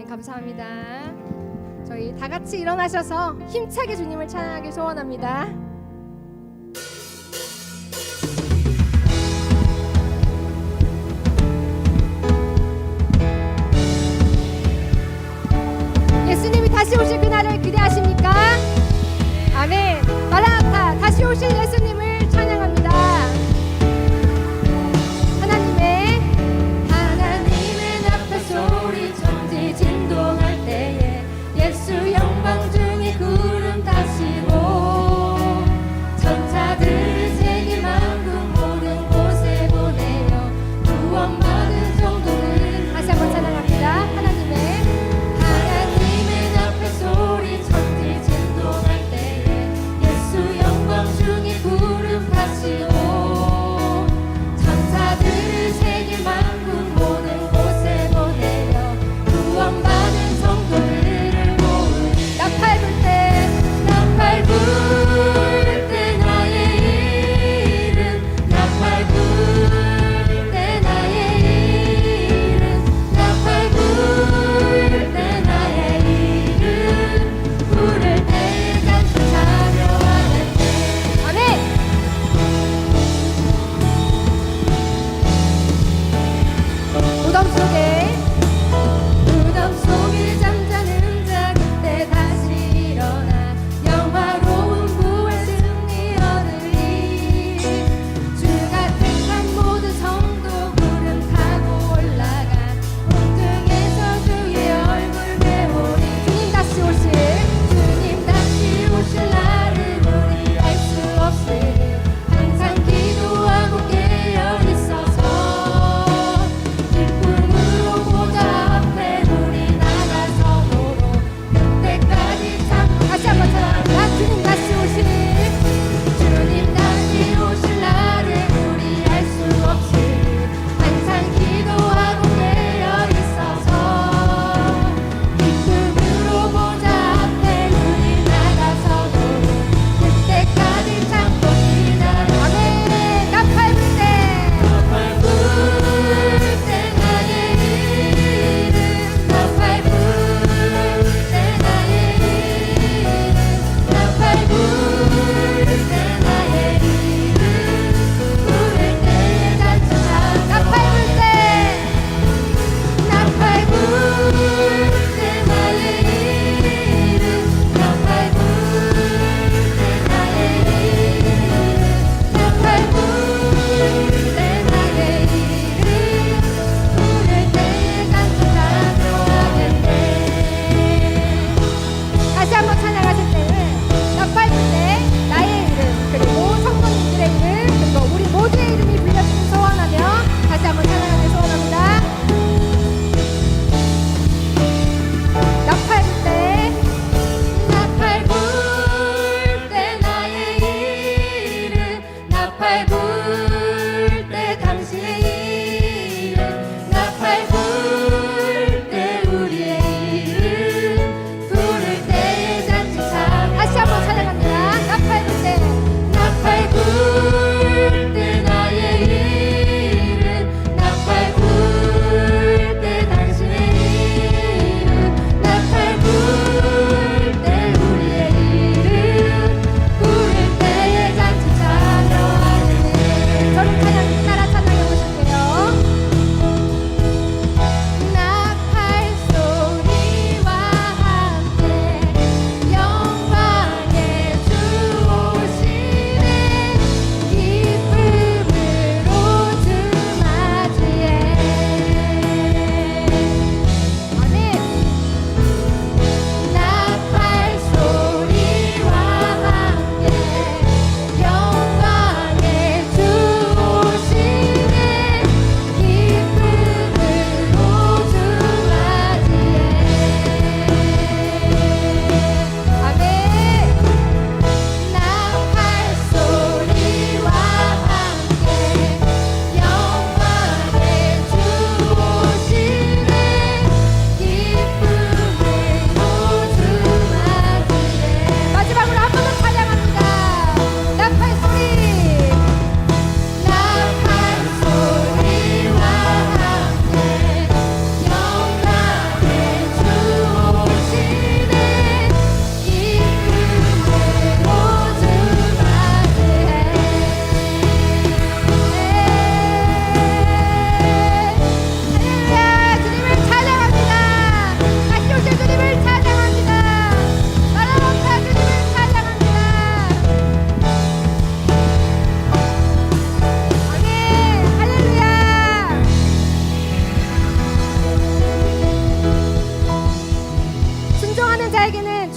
감사합니다. 저희 다 같이 일어나셔서 힘차게 주님을 찬양하길 소원합니다. 예수님이 다시 오실 그날을 기대하십니까? 아멘. 마라나타, 다시 오실 예수님을 찬양합니다. 하나님의 앞에 소리 천지 진동할 때에 예수 영광 중에 구름 타시고 천사들을 세계 만국 모든 곳에 보내어 구원받은 성도를 다시 한번 찬양합니다. 하나님의 앞에 소리 천지 진동할 때에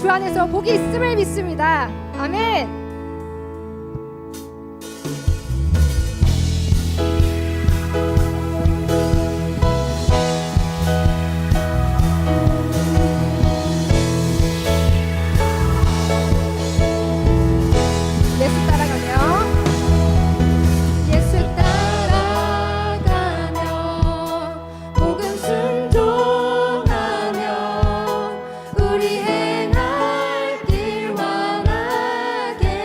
주 안에서 복이 있음을 믿습니다. 아멘. 예수 따라가며 예수 따라가며 복음 순종하며 우리 행할 길 원하게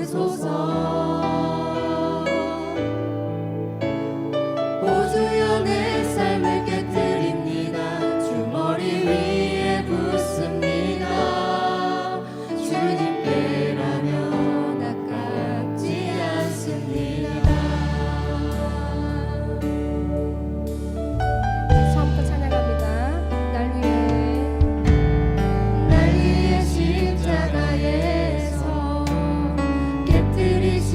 주소서. 오주여 내 삶을 깨뜨립니다. 주머니 위에 붓습니다. 주님께라면 아깝지 않습니다. 처음부터 찬양합니다. 날 위해 십자가에서 깨뜨리신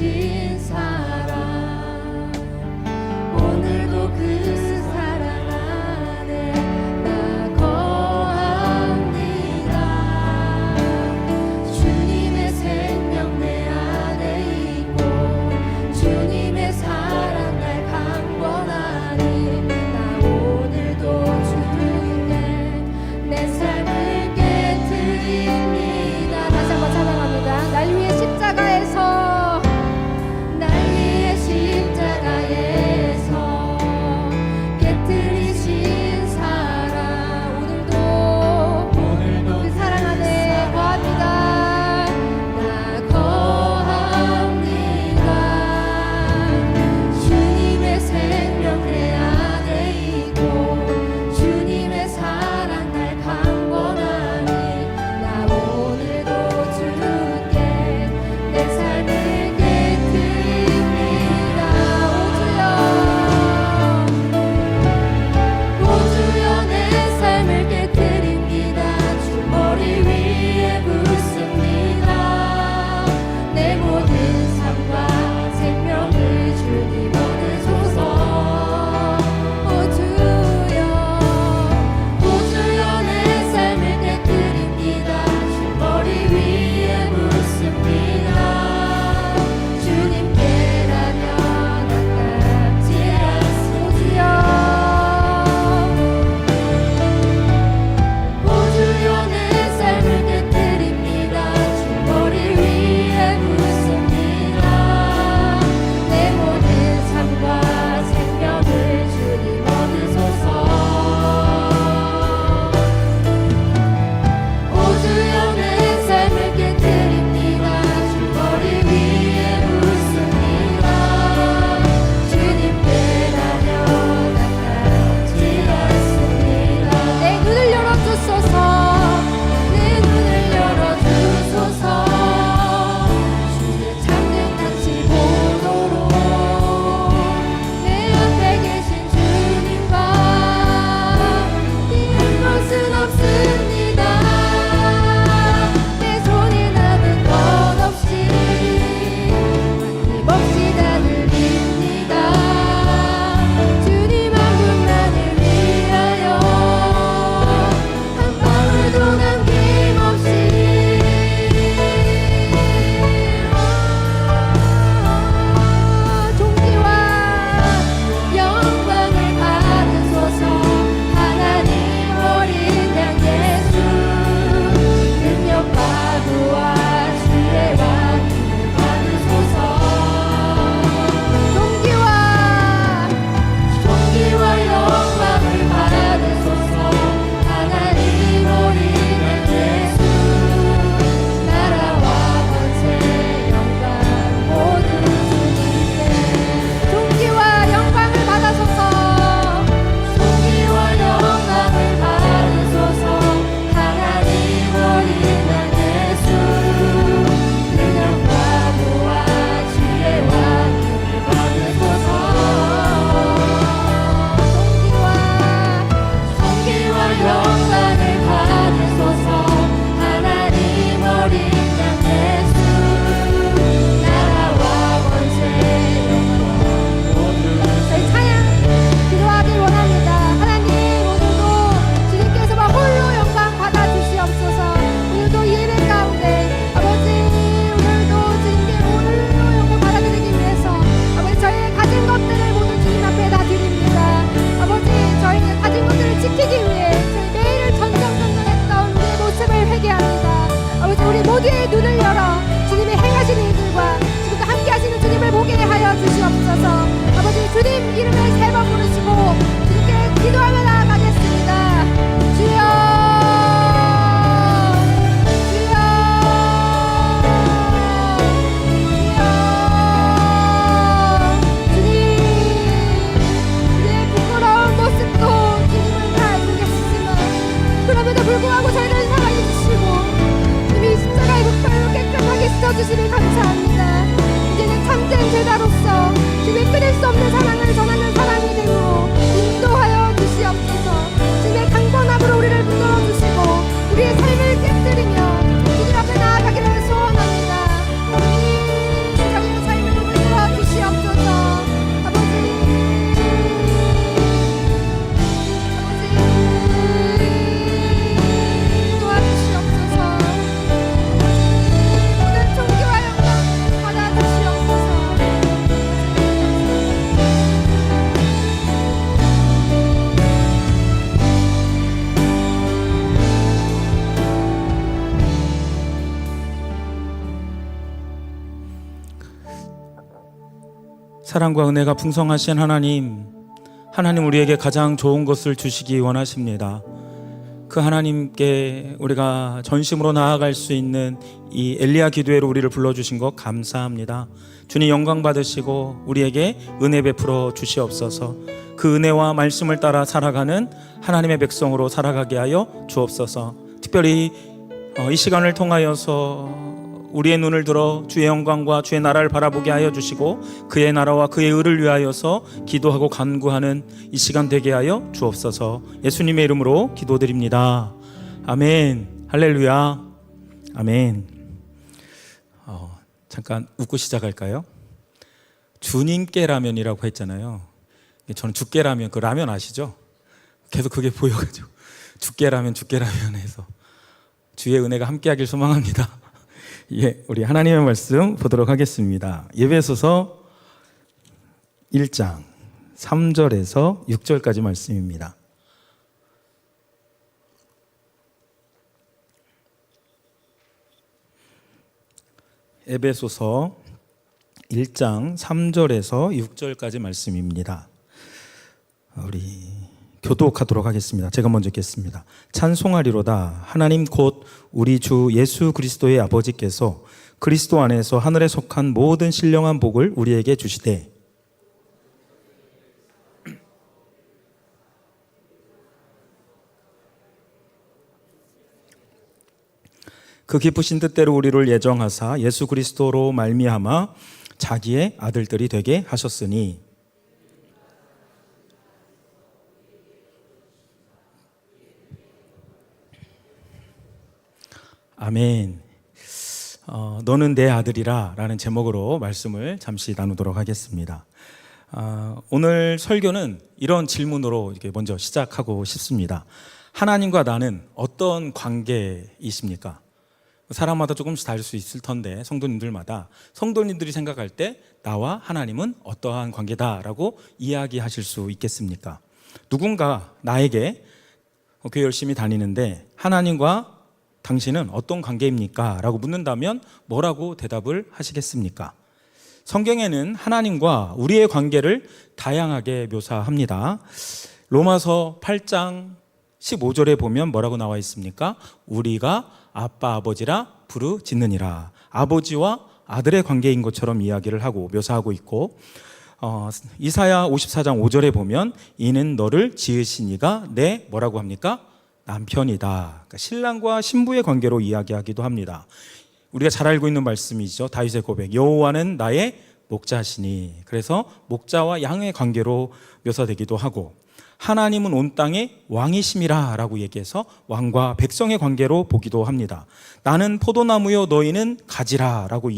제자로서 주의 끊을 수 없는 사랑을 전하는 사람이 되므로 인도하여 주시옵소서. 주의 강건함으로 우리를 붙들어 주시고 우리의 삶을 깨뜨리며 주님 앞에 나아가기를 소원합니다. 주님, 저희의 삶을 붙들어 주시옵소서. 아버지, 도와주시옵소서. 모든 존귀와 영광 받아주시옵소서. 사랑과 은혜가 풍성하신 하나님 우리에게 가장 좋은 것을 주시기 원하십니다. 그 하나님께 우리가 전심으로 나아갈 수 있는 이 엘리야 기도회로 우리를 불러주신 것 감사합니다. 주님 영광 받으시고 우리에게 은혜 베풀어 주시옵소서. 그 은혜와 말씀을 따라 살아가는 하나님의 백성으로 살아가게 하여 주옵소서. 특별히 이 시간을 통하여서 우리의 눈을 들어 주의 영광과 주의 나라를 바라보게 하여 주시고 그의 나라와 그의 의를 위하여서 기도하고 간구하는 이 시간 되게 하여 주옵소서. 예수님의 이름으로 기도드립니다. 아멘. 할렐루야. 아멘. 잠깐 웃고 시작할까요? 주님께 라면이라고 했잖아요. 저는 죽게 라면, 그 라면 아시죠? 계속 그게 보여가지고 죽게 라면 해서 주의 은혜가 함께하길 소망합니다. 예, 우리 하나님의 말씀 보도록 하겠습니다. 에베소서 1장 3절에서 6절까지 말씀입니다. 에베소서 1장 3절에서 6절까지 말씀입니다. 우리 교독하도록 하겠습니다. 제가 먼저 읽겠습니다. 찬송하리로다. 하나님 곧 우리 주 예수 그리스도의 아버지께서 그리스도 안에서 하늘에 속한 모든 신령한 복을 우리에게 주시되 그 기쁘신 뜻대로 우리를 예정하사 예수 그리스도로 말미암아 자기의 아들들이 되게 하셨으니 아멘. 너는 내 아들이라 라는 제목으로 말씀을 잠시 나누도록 하겠습니다. 오늘 설교는 이런 질문으로 이렇게 먼저 시작하고 싶습니다. 하나님과 나는 어떤 관계이십니까? 사람마다 조금씩 다를 수 있을 텐데 성도님들이 생각할 때 나와 하나님은 어떠한 관계다라고 이야기하실 수 있겠습니까? 누군가 나에게 교회 열심히 다니는데 하나님과 당신은 어떤 관계입니까? 라고 묻는다면 뭐라고 대답을 하시겠습니까? 성경에는 하나님과 우리의 관계를 다양하게 묘사합니다. 로마서 8장 15절에 보면 뭐라고 나와 있습니까? 우리가 아빠 아버지라 부르짖느니라. 아버지와 아들의 관계인 것처럼 이야기를 하고 묘사하고 있고 이사야 54장 5절에 보면 이는 너를 지으신 이가 내 뭐라고 합니까? 남편이다. 그러니까 신랑과 신부의 관계로 이야기하기도 합니다. 우리가 잘 알고 있는 말씀이죠. 다윗의 고백. 여호와는 나의 목자시니. 그래서 목자와 양의 관계로 묘사되기도 하고 하나님은 온 땅의 왕이심이라 라고 얘기해서 왕과 백성의 관계로 보기도 합니다. 나는 포도나무요 너희는 가지라 라고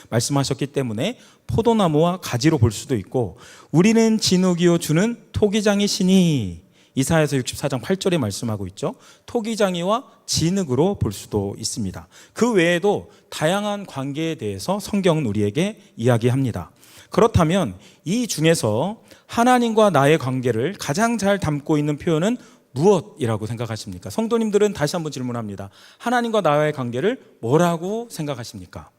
말씀하셨기 때문에 포도나무와 가지로 볼 수도 있고 우리는 진흙이요 주는 토기장이시니 이사야서 64장 8절에 말씀하고 있죠. 토기장이와 진흙으로 볼 수도 있습니다. 그 외에도 다양한 관계에 대해서 성경은 우리에게 이야기합니다. 그렇다면 이 중에서 하나님과 나의 관계를 가장 잘 담고 있는 표현은 무엇이라고 생각하십니까? 성도님들은 다시 한번 질문합니다. 하나님과 나의 관계를 뭐라고 생각하십니까?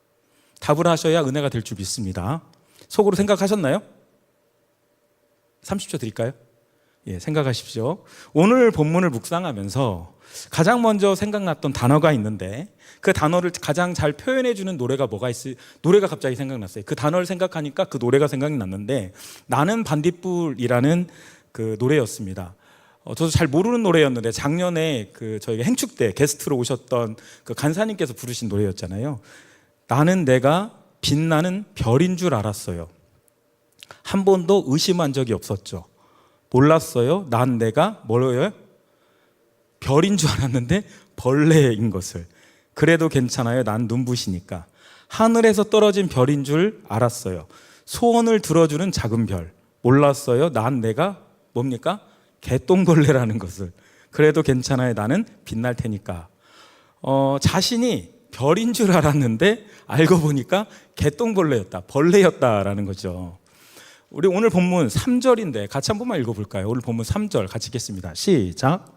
답을 하셔야 은혜가 될 줄 믿습니다. 속으로 생각하셨나요? 30초 드릴까요? 예, 생각하십시오. 오늘 본문을 묵상하면서 가장 먼저 생각났던 단어가 있는데 그 단어를 가장 잘 표현해주는 노래가 노래가 갑자기 생각났어요. 그 단어를 생각하니까 그 노래가 생각이 났는데 나는 반딧불이라는 그 노래였습니다. 저도 잘 모르는 노래였는데 작년에 저희가 행축 때 게스트로 오셨던 그 간사님께서 부르신 노래였잖아요. 나는 내가 빛나는 별인 줄 알았어요. 한 번도 의심한 적이 없었죠. 몰랐어요. 난 내가 뭐예요? 별인 줄 알았는데 벌레인 것을. 그래도 괜찮아요. 난 눈부시니까. 하늘에서 떨어진 별인 줄 알았어요. 소원을 들어주는 작은 별. 몰랐어요. 난 내가 뭡니까? 개똥벌레라는 것을. 그래도 괜찮아요. 나는 빛날 테니까. 자신이 별인 줄 알았는데 알고 보니까 개똥벌레였다. 벌레였다라는 거죠. 우리 오늘 본문 3절인데 같이 한 번만 읽어볼까요? 오늘 본문 3절 같이 읽겠습니다. 시작.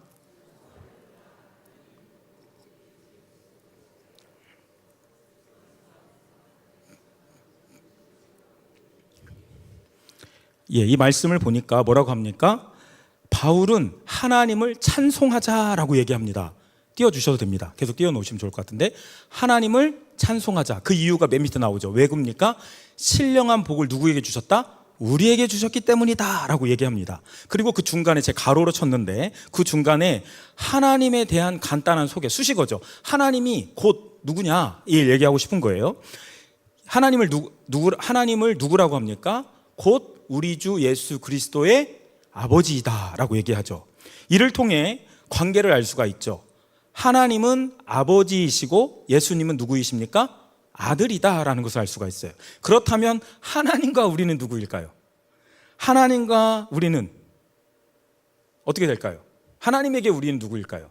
예, 이 말씀을 보니까 뭐라고 합니까? 바울은 하나님을 찬송하자라고 얘기합니다. 띄워주셔도 됩니다. 계속 띄워놓으시면 좋을 것 같은데, 하나님을 찬송하자. 그 이유가 맨 밑에 나오죠. 왜 그럽니까? 신령한 복을 누구에게 주셨다? 우리에게 주셨기 때문이다 라고 얘기합니다. 그리고 그 중간에 제 가로로 쳤는데 그 중간에 하나님에 대한 간단한 소개, 수식어죠. 하나님이 곧 누구냐 이 얘기하고 싶은 거예요. 하나님을 누구라고 합니까? 곧 우리 주 예수 그리스도의 아버지이다 라고 얘기하죠. 이를 통해 관계를 알 수가 있죠. 하나님은 아버지이시고 예수님은 누구이십니까? 아들이다 라는 것을 알 수가 있어요. 그렇다면 하나님과 우리는 누구일까요? 하나님과 우리는 어떻게 될까요? 하나님에게 우리는 누구일까요?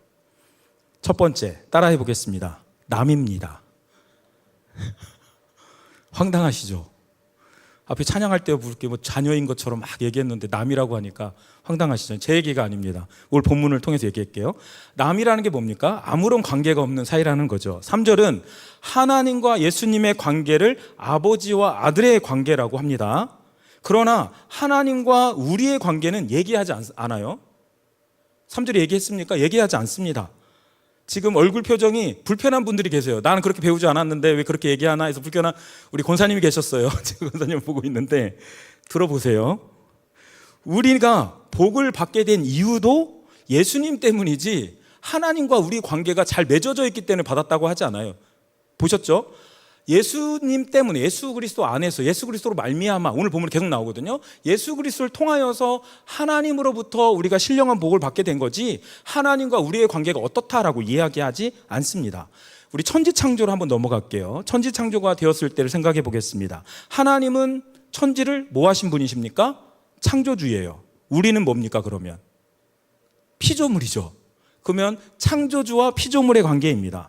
첫 번째, 따라해 보겠습니다. 남입니다. 황당하시죠? 앞에 찬양할 때 부를게 뭐 자녀인 것처럼 막 얘기했는데 남이라고 하니까 황당하시죠? 제 얘기가 아닙니다. 오늘 본문을 통해서 얘기할게요. 남이라는 게 뭡니까? 아무런 관계가 없는 사이라는 거죠. 3절은 하나님과 예수님의 관계를 아버지와 아들의 관계라고 합니다. 그러나 하나님과 우리의 관계는 얘기하지 않아요. 3절에 얘기했습니까? 얘기하지 않습니다. 지금 얼굴 표정이 불편한 분들이 계세요. 나는 그렇게 배우지 않았는데 왜 그렇게 얘기하나 해서 불편한 우리 권사님이 계셨어요. 제가 권사님을 보고 있는데 들어보세요. 우리가 복을 받게 된 이유도 예수님 때문이지 하나님과 우리 관계가 잘 맺어져 있기 때문에 받았다고 하지 않아요. 보셨죠? 예수님 때문에, 예수 그리스도 안에서, 예수 그리스도로 말미암아, 오늘 보면 계속 나오거든요. 예수 그리스도를 통하여서 하나님으로부터 우리가 신령한 복을 받게 된 거지 하나님과 우리의 관계가 어떻다라고 이야기하지 않습니다. 우리 천지창조로 한번 넘어갈게요. 천지창조가 되었을 때를 생각해 보겠습니다. 하나님은 천지를 뭐 하신 분이십니까? 창조주예요. 우리는 뭡니까 그러면? 피조물이죠. 그러면 창조주와 피조물의 관계입니다.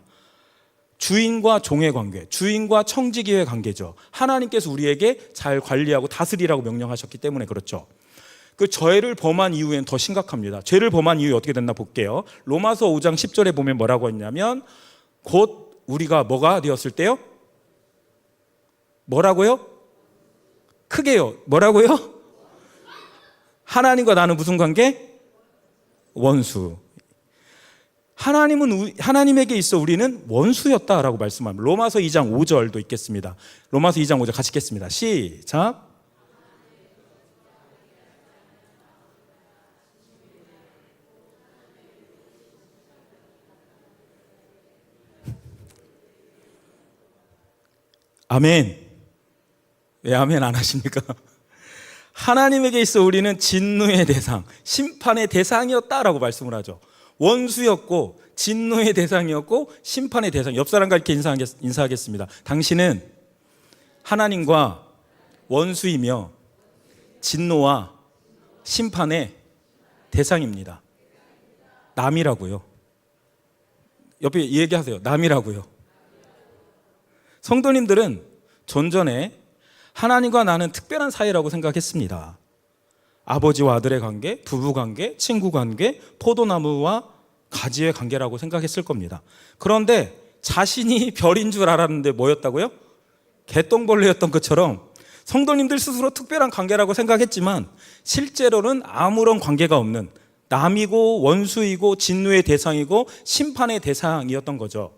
주인과 종의 관계, 주인과 청지기의 관계죠. 하나님께서 우리에게 잘 관리하고 다스리라고 명령하셨기 때문에 그렇죠. 그 죄를 범한 이후엔 더 심각합니다. 죄를 범한 이후에 어떻게 됐나 볼게요. 로마서 5장 10절에 보면 뭐라고 했냐면 곧 우리가 뭐가 되었을 때요? 뭐라고요? 크게요. 뭐라고요? 하나님과 나는 무슨 관계? 원수. 하나님에게 있어 우리는 원수였다라고 말씀합니다. 로마서 2장 5절도 있겠습니다. 로마서 2장 5절 같이 읽겠습니다. 시작. 아멘. 왜 아멘 안 하십니까? 하나님에게 있어 우리는 진노의 대상, 심판의 대상이었다라고 말씀을 하죠. 원수였고 진노의 대상이었고 심판의 대상. 옆 사람과 이렇게 인사하겠습니다. 당신은 하나님과 원수이며 진노와 심판의 대상입니다. 남이라고요. 옆에 얘기하세요. 남이라고요. 성도님들은 전전에 하나님과 나는 특별한 사이라고 생각했습니다. 아버지와 아들의 관계, 부부 관계, 친구 관계, 포도나무와 가지의 관계라고 생각했을 겁니다. 그런데 자신이 별인 줄 알았는데 뭐였다고요? 개똥벌레였던 것처럼 성도님들 스스로 특별한 관계라고 생각했지만 실제로는 아무런 관계가 없는 남이고 원수이고 진노의 대상이고 심판의 대상이었던 거죠.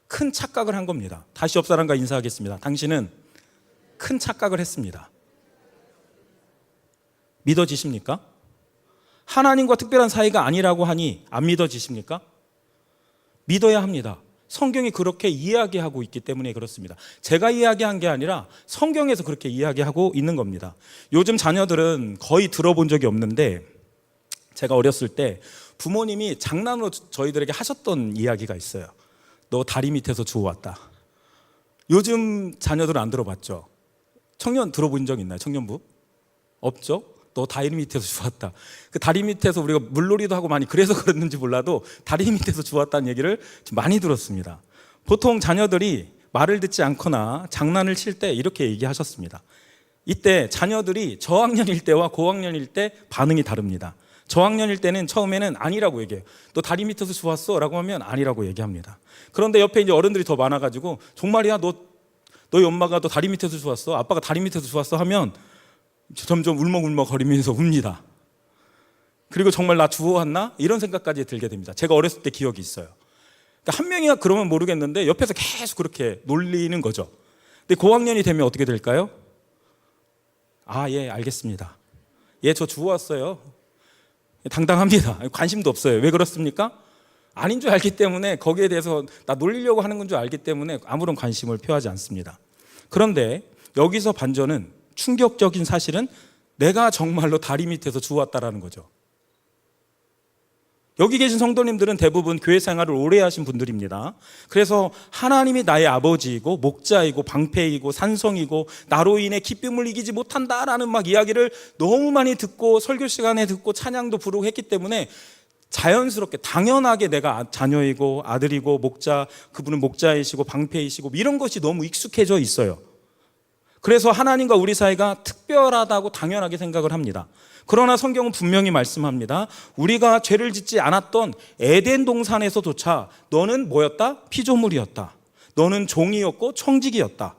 큰 착각을 한 겁니다. 다시 옆 사람과 인사하겠습니다. 당신은 큰 착각을 했습니다. 믿어지십니까? 하나님과 특별한 사이가 아니라고 하니 안 믿어지십니까? 믿어야 합니다. 성경이 그렇게 이야기하고 있기 때문에 그렇습니다. 제가 이야기한 게 아니라 성경에서 그렇게 이야기하고 있는 겁니다. 요즘 자녀들은 거의 들어본 적이 없는데 제가 어렸을 때 부모님이 장난으로 저희들에게 하셨던 이야기가 있어요. 너 다리 밑에서 주워왔다. 요즘 자녀들은 안 들어봤죠? 청년 들어본 적 있나요? 청년부? 없죠? 너 다리 밑에서 주웠다. 그 다리 밑에서 우리가 물놀이도 하고 많이 그래서 그랬는지 몰라도 다리 밑에서 주웠다는 얘기를 많이 들었습니다. 보통 자녀들이 말을 듣지 않거나 장난을 칠 때 이렇게 얘기하셨습니다. 이때 자녀들이 저학년일 때와 고학년일 때 반응이 다릅니다. 저학년일 때는 처음에는 아니라고 얘기해요. 너 다리 밑에서 주웠어? 라고 하면 아니라고 얘기합니다. 그런데 옆에 이제 어른들이 더 많아가지고 정말이야? 너희 엄마가 너 다리 밑에서 주웠어? 아빠가 다리 밑에서 주웠어? 하면 점점 울먹울먹 거리면서 웁니다. 그리고 정말 나 주워왔나? 이런 생각까지 들게 됩니다. 제가 어렸을 때 기억이 있어요. 그러니까 한 명이가 그러면 모르겠는데 옆에서 계속 그렇게 놀리는 거죠. 근데 고학년이 되면 어떻게 될까요? 아, 예, 알겠습니다. 예, 저 주워왔어요. 당당합니다. 관심도 없어요. 왜 그렇습니까? 아닌 줄 알기 때문에 거기에 대해서 나 놀리려고 하는 건 줄 알기 때문에 아무런 관심을 표하지 않습니다. 그런데 여기서 반전은 충격적인 사실은 내가 정말로 다리 밑에서 주워왔다라는 거죠. 여기 계신 성도님들은 대부분 교회 생활을 오래 하신 분들입니다. 그래서 하나님이 나의 아버지이고 목자이고 방패이고 산성이고 나로 인해 기쁨을 이기지 못한다라는 막 이야기를 너무 많이 듣고 설교 시간에 듣고 찬양도 부르고 했기 때문에 자연스럽게 당연하게 내가 자녀이고 아들이고 목자, 그분은 목자이시고 방패이시고 이런 것이 너무 익숙해져 있어요. 그래서 하나님과 우리 사이가 특별하다고 당연하게 생각을 합니다. 그러나 성경은 분명히 말씀합니다. 우리가 죄를 짓지 않았던 에덴 동산에서조차 너는 뭐였다? 피조물이었다. 너는 종이었고 청직이었다.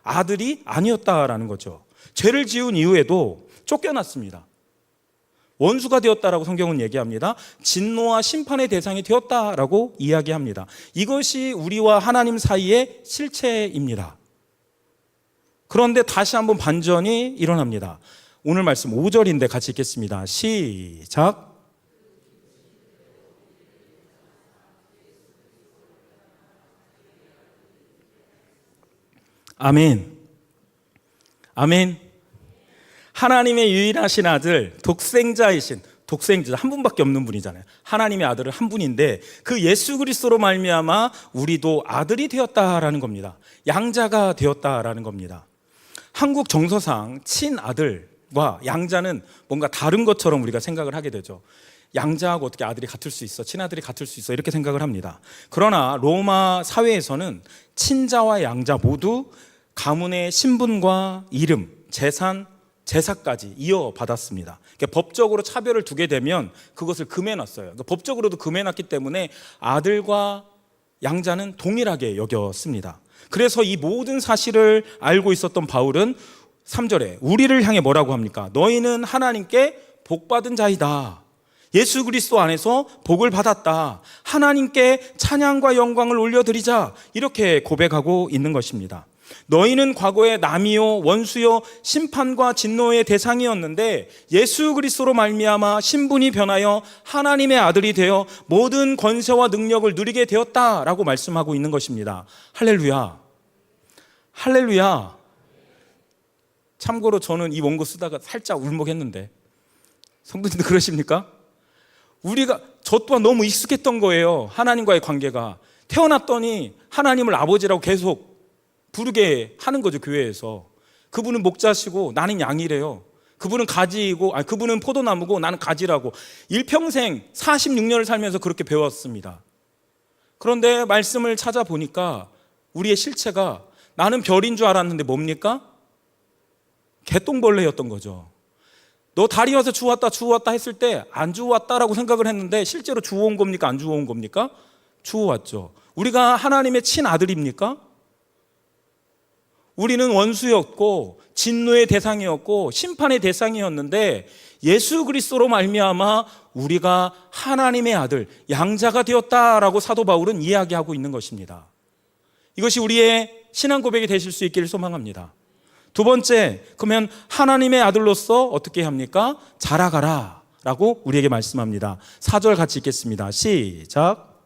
아들이 아니었다라는 거죠. 죄를 지은 이후에도 쫓겨났습니다. 원수가 되었다라고 성경은 얘기합니다. 진노와 심판의 대상이 되었다라고 이야기합니다. 이것이 우리와 하나님 사이의 실체입니다. 그런데 다시 한번 반전이 일어납니다. 오늘 말씀 5절인데 같이 읽겠습니다. 시작. 아멘. 아멘. 하나님의 유일하신 아들, 독생자 한 분밖에 없는 분이잖아요. 하나님의 아들은 한 분인데 그 예수 그리스도로 말미암아 우리도 아들이 되었다라는 겁니다. 양자가 되었다라는 겁니다. 한국 정서상 친아들과 양자는 뭔가 다른 것처럼 우리가 생각을 하게 되죠. 양자하고 어떻게 아들이 같을 수 있어? 친아들이 같을 수 있어? 이렇게 생각을 합니다. 그러나 로마 사회에서는 친자와 양자 모두 가문의 신분과 이름, 재산, 제사까지 이어받았습니다. 그러니까 법적으로 차별을 두게 되면 그것을 금해놨어요. 그러니까 법적으로도 금해놨기 때문에 아들과 양자는 동일하게 여겼습니다. 그래서 이 모든 사실을 알고 있었던 바울은 3절에 우리를 향해 뭐라고 합니까? 너희는 하나님께 복받은 자이다. 예수 그리스도 안에서 복을 받았다. 하나님께 찬양과 영광을 올려드리자. 이렇게 고백하고 있는 것입니다. 너희는 과거에 남이요 원수요 심판과 진노의 대상이었는데 예수 그리스도로 말미암아 신분이 변하여 하나님의 아들이 되어 모든 권세와 능력을 누리게 되었다라고 말씀하고 있는 것입니다. 할렐루야. 할렐루야. 참고로 저는 이 원고 쓰다가 살짝 울먹했는데 성도님들 그러십니까? 저 또한 너무 익숙했던 거예요. 하나님과의 관계가. 태어났더니 하나님을 아버지라고 계속 부르게 하는 거죠, 교회에서. 그분은 목자시고 나는 양이래요. 그분은 가지이고, 그분은 포도나무고 나는 가지라고. 일평생 46년을 살면서 그렇게 배웠습니다. 그런데 말씀을 찾아보니까 우리의 실체가 나는 별인 줄 알았는데 뭡니까? 개똥벌레였던 거죠. 너 다리 와서 주워왔다 했을 때 안 주워왔다라고 생각을 했는데 실제로 주워온 겁니까? 안 주워온 겁니까? 주워왔죠. 우리가 하나님의 친아들입니까? 우리는 원수였고 진노의 대상이었고 심판의 대상이었는데 예수 그리스도로 말미암아 우리가 하나님의 아들, 양자가 되었다라고 사도 바울은 이야기하고 있는 것입니다. 이것이 우리의 신앙 고백이 되실 수 있기를 소망합니다. 두 번째, 그러면 하나님의 아들로서 어떻게 합니까? 자라가라 라고 우리에게 말씀합니다. 4절 같이 읽겠습니다. 시작.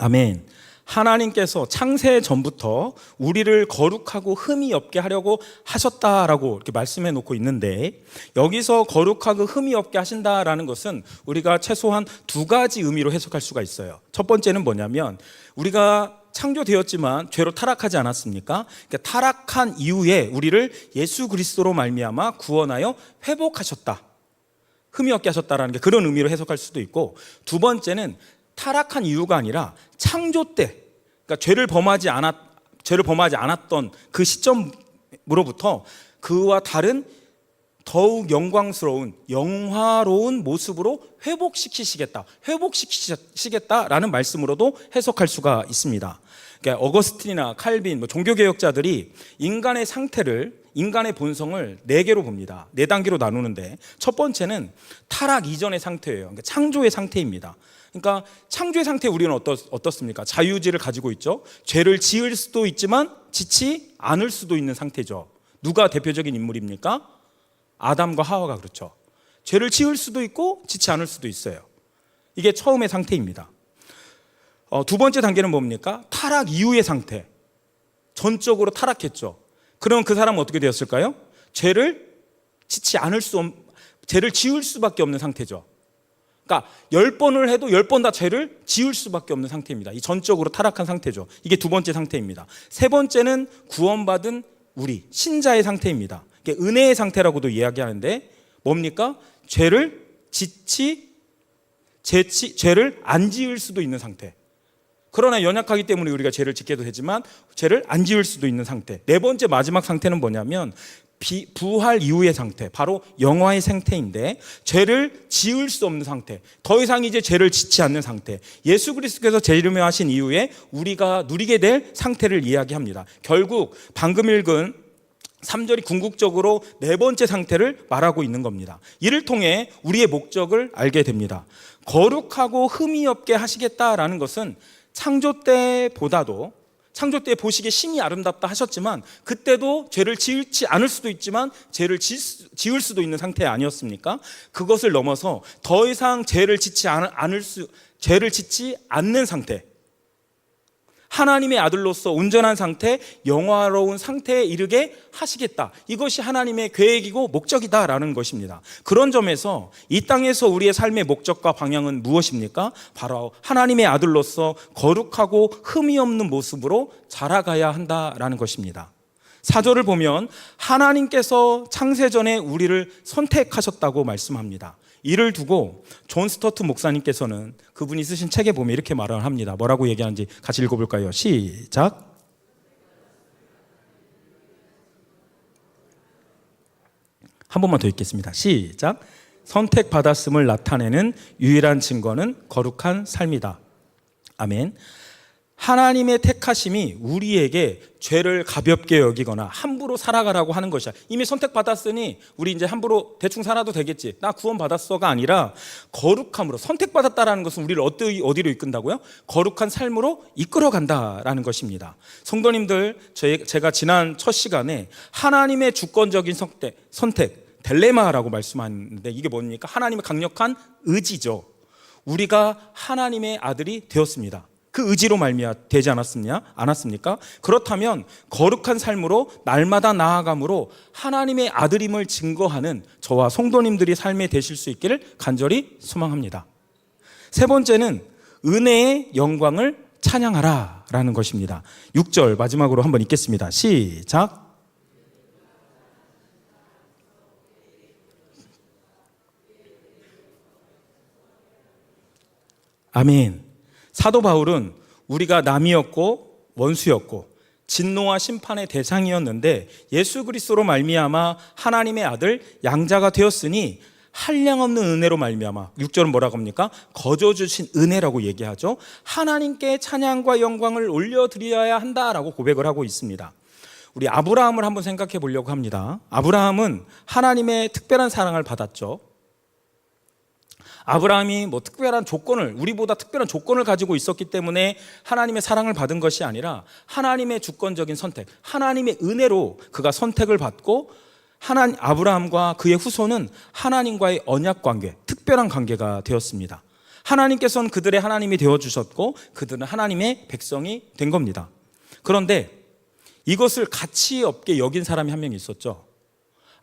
아멘. 하나님께서 창세 전부터 우리를 거룩하고 흠이 없게 하려고 하셨다라고 이렇게 말씀해 놓고 있는데, 여기서 거룩하고 흠이 없게 하신다라는 것은 우리가 최소한 두 가지 의미로 해석할 수가 있어요. 첫 번째는 뭐냐면, 우리가 창조되었지만 죄로 타락하지 않았습니까? 그러니까 타락한 이후에 우리를 예수 그리스도로 말미암아 구원하여 회복하셨다, 흠이 없게 하셨다라는 게 그런 의미로 해석할 수도 있고, 두 번째는 타락한 이유가 아니라 창조 때, 그러니까 죄를 범하지 않았던 그 시점으로부터 그와 다른 더욱 영광스러운 영화로운 모습으로 회복시키시겠다라는 말씀으로도 해석할 수가 있습니다. 그러니까 어거스틴이나 칼빈, 종교개혁자들이 인간의 상태를, 인간의 본성을 네 개로 봅니다. 네 단계로 나누는데, 첫 번째는 타락 이전의 상태예요. 그러니까 창조의 상태입니다. 그러니까 창조의 상태, 우리는 어떻습니까? 자유의지를 가지고 있죠. 죄를 지을 수도 있지만 짓지 않을 수도 있는 상태죠. 누가 대표적인 인물입니까? 아담과 하와가 그렇죠. 죄를 지을 수도 있고 짓지 않을 수도 있어요. 이게 처음의 상태입니다. 두 번째 단계는 뭡니까? 타락 이후의 상태. 전적으로 타락했죠. 그럼 그 사람은 어떻게 되었을까요? 죄를 지을 수밖에 없는 상태죠. 그러니까 10번을 해도 10번 다 죄를 지을 수밖에 없는 상태입니다. 이 전적으로 타락한 상태죠. 이게 두 번째 상태입니다. 세 번째는 구원받은 우리 신자의 상태입니다. 이게 은혜의 상태라고도 이야기하는데, 뭡니까? 죄를 안 지을 수도 있는 상태. 그러나 연약하기 때문에 우리가 죄를 짓게도 되지만 죄를 안 지을 수도 있는 상태. 네 번째 마지막 상태는 뭐냐면 부활 이후의 상태, 바로 영화의 상태인데, 죄를 지을 수 없는 상태, 더 이상 이제 죄를 짓지 않는 상태, 예수 그리스도께서 재림하신 이후에 우리가 누리게 될 상태를 이야기합니다. 결국 방금 읽은 3절이 궁극적으로 네 번째 상태를 말하고 있는 겁니다. 이를 통해 우리의 목적을 알게 됩니다. 거룩하고 흠이 없게 하시겠다라는 것은 창조 때 보시기에 심히 아름답다 하셨지만, 그때도 죄를 지지 않을 수도 있지만 죄를 지을 수도 있는 상태 아니었습니까? 그것을 넘어서 더 이상 죄를 짓지 않는 상태, 하나님의 아들로서 온전한 상태, 영화로운 상태에 이르게 하시겠다. 이것이 하나님의 계획이고 목적이다라는 것입니다. 그런 점에서 이 땅에서 우리의 삶의 목적과 방향은 무엇입니까? 바로 하나님의 아들로서 거룩하고 흠이 없는 모습으로 자라가야 한다라는 것입니다. 4절을 보면 하나님께서 창세전에 우리를 선택하셨다고 말씀합니다. 이를 두고 존 스토트 목사님께서는 그분이 쓰신 책에 보면 이렇게 말을 합니다. 뭐라고 얘기하는지 같이 읽어볼까요? 시작. 한 번만 더 읽겠습니다. 시작. 선택받았음을 나타내는 유일한 증거는 거룩한 삶이다. 아멘. 하나님의 택하심이 우리에게 죄를 가볍게 여기거나 함부로 살아가라고 하는 것이야. 이미 선택받았으니 우리 이제 함부로 대충 살아도 되겠지, 나 구원받았어가 아니라, 거룩함으로, 선택받았다라는 것은 우리를 어디로 이끈다고요? 거룩한 삶으로 이끌어간다라는 것입니다. 성도님들, 제가 지난 첫 시간에 하나님의 주권적인 선택, 딜레마라고 말씀하는데, 이게 뭡니까? 하나님의 강력한 의지죠. 우리가 하나님의 아들이 되었습니다. 그 의지로 되지 않았습니까? 그렇다면 거룩한 삶으로 날마다 나아감으로 하나님의 아들임을 증거하는 저와 성도님들이 삶에 되실 수 있기를 간절히 소망합니다. 세 번째는 은혜의 영광을 찬양하라 라는 것입니다. 6절 마지막으로 한번 읽겠습니다. 시작. 아멘. 사도 바울은 우리가 남이었고 원수였고 진노와 심판의 대상이었는데, 예수 그리스도로 말미암아 하나님의 아들 양자가 되었으니 한량없는 은혜로 말미암아, 6절은 뭐라고 합니까? 거저 주신 은혜라고 얘기하죠. 하나님께 찬양과 영광을 올려드려야 한다라고 고백을 하고 있습니다. 우리 아브라함을 한번 생각해 보려고 합니다. 아브라함은 하나님의 특별한 사랑을 받았죠. 아브라함이 특별한 조건을, 우리보다 특별한 조건을 가지고 있었기 때문에 하나님의 사랑을 받은 것이 아니라 하나님의 주권적인 선택, 하나님의 은혜로 그가 선택을 받고, 아브라함과 그의 후손은 하나님과의 언약 관계, 특별한 관계가 되었습니다. 하나님께서는 그들의 하나님이 되어주셨고 그들은 하나님의 백성이 된 겁니다. 그런데 이것을 가치 없게 여긴 사람이 한 명 있었죠.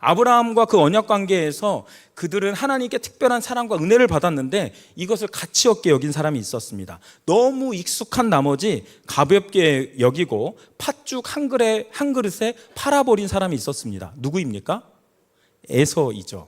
아브라함과 그 언약 관계에서 그들은 하나님께 특별한 사랑과 은혜를 받았는데 이것을 가치 없게 여긴 사람이 있었습니다. 너무 익숙한 나머지 가볍게 여기고 팥죽 한 그릇에 팔아버린 사람이 있었습니다. 누구입니까? 에서이죠.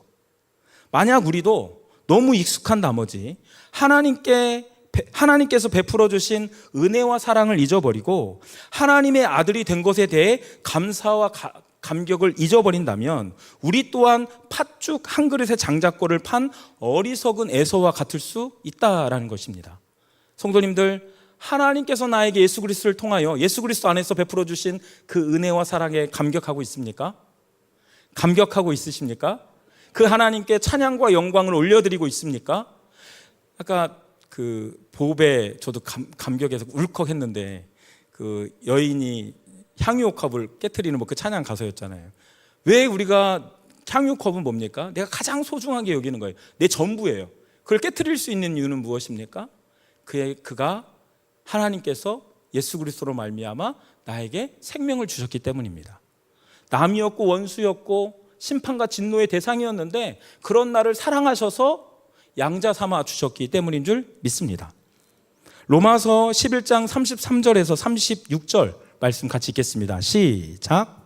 만약 우리도 너무 익숙한 나머지 하나님께서 베풀어 주신 은혜와 사랑을 잊어버리고 하나님의 아들이 된 것에 대해 감사와 감격을 잊어버린다면 우리 또한 팥죽 한 그릇의 장작고를 판 어리석은 에서와 같을 수 있다라는 것입니다. 성도님들, 하나님께서 나에게 예수 그리스도를 통하여 예수 그리스도 안에서 베풀어 주신 그 은혜와 사랑에 감격하고 있습니까? 감격하고 있으십니까? 그 하나님께 찬양과 영광을 올려드리고 있습니까? 아까 그 보배 저도 감격해서 울컥했는데 그 여인이 향유옥합을 깨트리는 그 찬양 가사였잖아요. 왜 우리가 향유옥합은 뭡니까? 내가 가장 소중하게 여기는 거예요. 내 전부예요. 그걸 깨트릴 수 있는 이유는 무엇입니까? 그가 하나님께서 예수 그리스도로 말미암아 나에게 생명을 주셨기 때문입니다. 남이었고 원수였고 심판과 진노의 대상이었는데 그런 나를 사랑하셔서 양자 삼아 주셨기 때문인 줄 믿습니다. 로마서 11장 33절에서 36절 말씀 같이 읽겠습니다. 시작.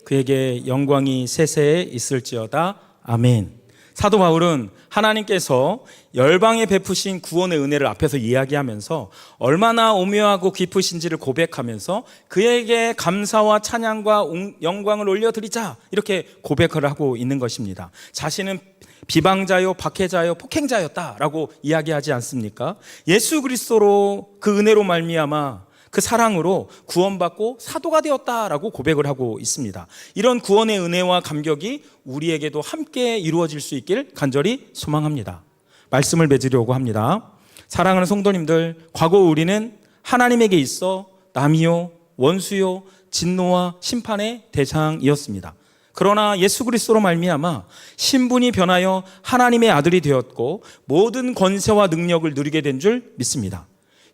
그에게 영광이 세세에 있을지어다. 아멘. 사도 바울은 하나님께서 열방에 베푸신 구원의 은혜를 앞에서 이야기하면서 얼마나 오묘하고 깊으신지를 고백하면서 그에게 감사와 찬양과 영광을 올려드리자 이렇게 고백을 하고 있는 것입니다. 자신은 비방자요, 박해자요, 폭행자였다라고 이야기하지 않습니까? 예수 그리스도로 그 은혜로 말미암아 그 사랑으로 구원받고 사도가 되었다라고 고백을 하고 있습니다. 이런 구원의 은혜와 감격이 우리에게도 함께 이루어질 수 있길 간절히 소망합니다. 말씀을 맺으려고 합니다. 사랑하는 성도님들, 과거 우리는 하나님에게 있어 남이요, 원수요, 진노와 심판의 대상이었습니다. 그러나 예수 그리스도로 말미암아 신분이 변하여 하나님의 아들이 되었고 모든 권세와 능력을 누리게 된 줄 믿습니다.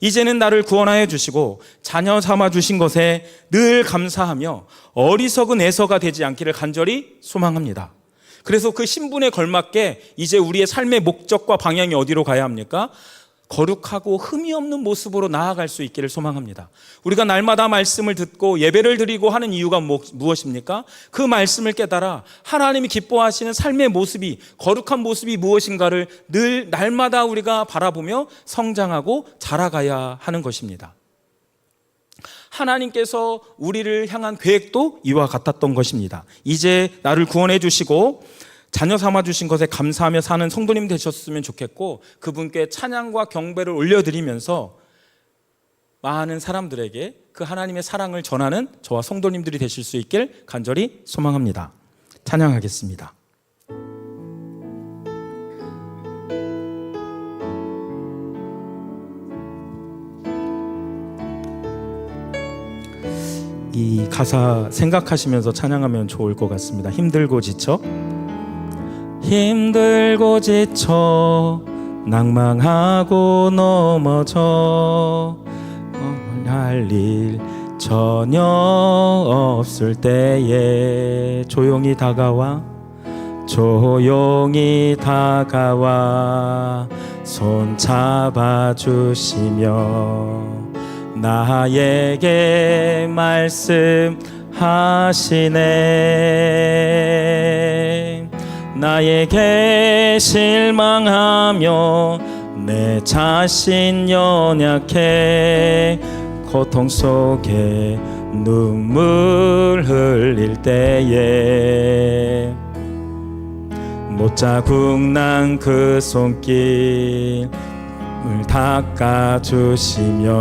이제는 나를 구원하여 주시고 자녀 삼아 주신 것에 늘 감사하며 어리석은 에서가 되지 않기를 간절히 소망합니다. 그래서 그 신분에 걸맞게 이제 우리의 삶의 목적과 방향이 어디로 가야 합니까? 거룩하고 흠이 없는 모습으로 나아갈 수 있기를 소망합니다. 우리가 날마다 말씀을 듣고 예배를 드리고 하는 이유가 무엇입니까? 그 말씀을 깨달아 하나님이 기뻐하시는 삶의 모습이, 거룩한 모습이 무엇인가를 늘 날마다 우리가 바라보며 성장하고 자라가야 하는 것입니다. 하나님께서 우리를 향한 계획도 이와 같았던 것입니다. 이제 나를 구원해 주시고 자녀 삼아 주신 것에 감사하며 사는 성도님 되셨으면 좋겠고, 그분께 찬양과 경배를 올려드리면서 많은 사람들에게 그 하나님의 사랑을 전하는 저와 성도님들이 되실 수 있길 간절히 소망합니다. 찬양하겠습니다. 이 가사 생각하시면서 찬양하면 좋을 것 같습니다. 힘들고 지쳐 낭망하고 넘어져 할 일 전혀 없을 때에 조용히 다가와 손 잡아주시며 나에게 말씀하시네. 나에게 실망하며 내 자신 연약해 고통 속에 눈물 흘릴 때에 못자국 난 그 손길을 닦아주시며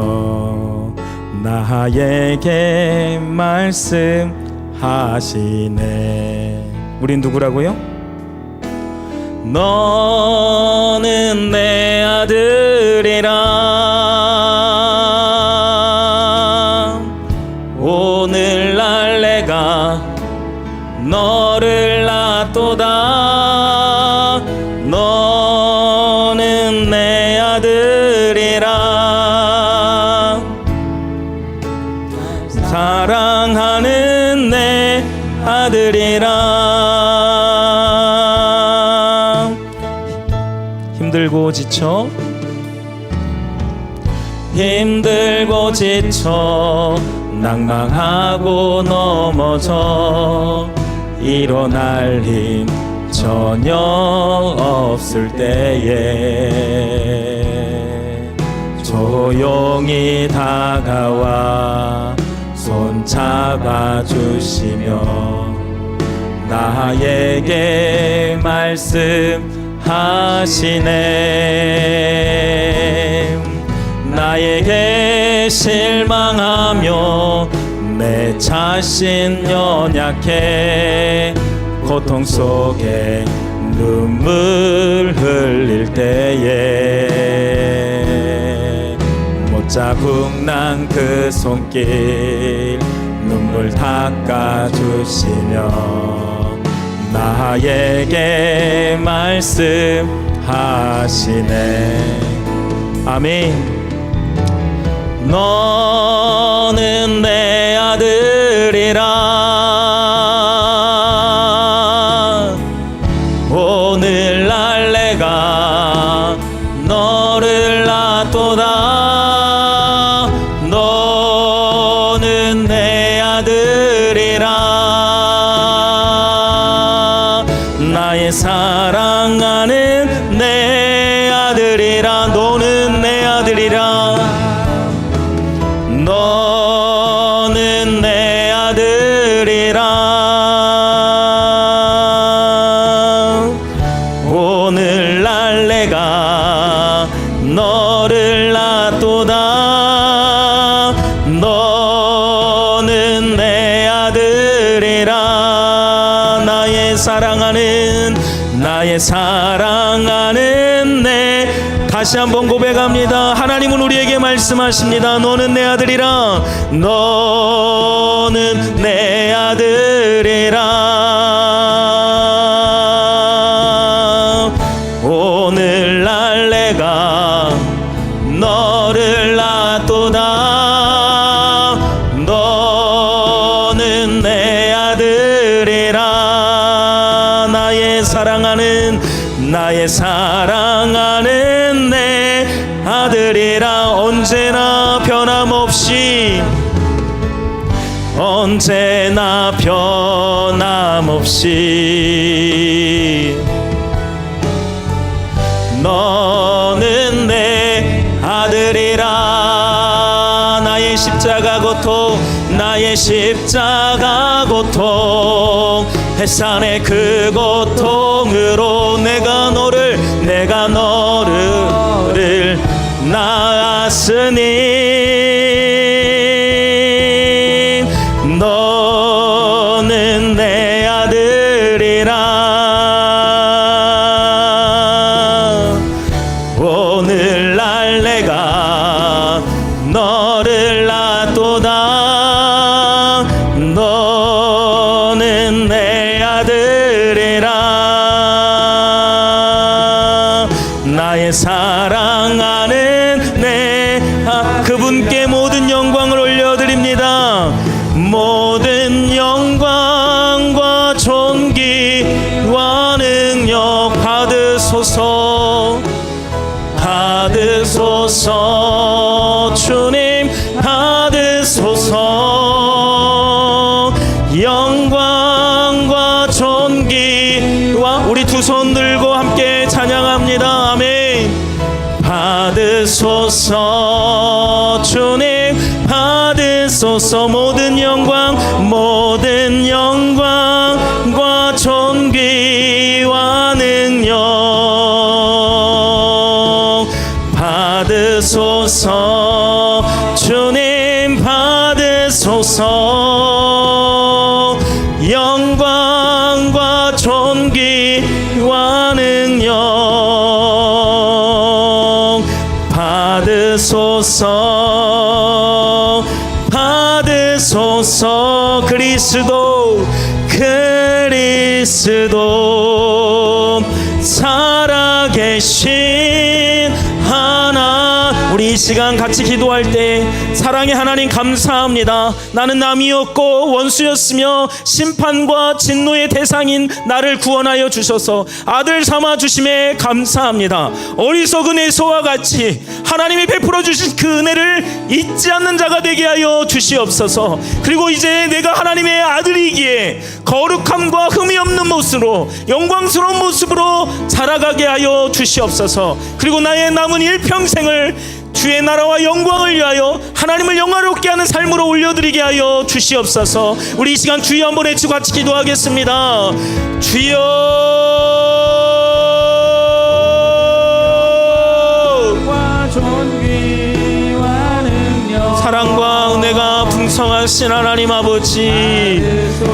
나에게 말씀하시네. 하시네. 우린 누구라고요? 너는 내 아들이라. 오늘날 내가 너를 낳도다. 너는 내 아들이라. 사랑하는 내 아들이라. 힘들고 지쳐 낭망하고 넘어져 일어날 힘 전혀 없을 때에 조용히 다가와 손 잡아주시며 나에게 말씀하시네. 나에게 실망하며 내 자신 연약해 고통 속에 눈물 흘릴 때에 못 잡은 난 그 손길 눈물 닦아주시며 나에게 말씀하시네. 아멘. 너는 내 아들이라. 오늘날 내가 너를 낳도다. 너는 내 아들이라. 나의 사랑하는 내 아들이라. 너는 내 아들이라. 너는 내 아들이라. 오늘날 내가 너를 낳도다. 너는 내 아들이라. 나의 사랑하는 내. 다시 한번 고백합니다. 하나님은 우리에게 말씀하십니다. 너는 내 아들이라. 너는 내 아들이라. 오늘날 내가 너를 낳도다. 너는 내 아들이라. 나의 사랑하는 내 아들이라. 언제나 변함없이 너는 내 아들이라. 나의 십자가 고통 해산의 그 고통으로 내가 너를 낳았으니 너는 내 아들이라. 오늘날 내가 너를 낳도다. 너는 내 아들이라. 나의 사랑하는 내 그분께 모든 영광을 올려드립니다. 모든 영광과 존귀와 능력 받으소서. 주님 받으소서. 영광과 존귀와 우리 두 손 들고 함께 찬양합니다. 아멘. 받으소서. 주님 받으소서. 모든 영광과 존귀와 능력 받으소서. 주님 받으소서. 받으소서 받으소서. 그리스도 살아계신 하나. 우리 이 시간 같이 기도할 때 사랑의 하나님 감사합니다. 나는 남이었고 원수였으며 심판과 진노의 대상인 나를 구원하여 주셔서 아들 삼아 주심에 감사합니다. 어리석은 에서와 같이 하나님이 베풀어 주신 그 은혜를 잊지 않는 자가 되게 하여 주시옵소서. 그리고 이제 내가 하나님의 아들이기에 거룩함과 흠이 없는 모습으로 영광스러운 모습으로 자라가게 하여 주시옵소서. 그리고 나의 남은 일평생을 주의 나라와 영광을 위하여 하나님을 영화롭게 하는 삶으로 올려드리게 하여 주시옵소서. 우리 이 시간 주여 한번 외치고 같이 기도하겠습니다. 주여 사랑과 은혜가 풍성하신 하나님 아버지,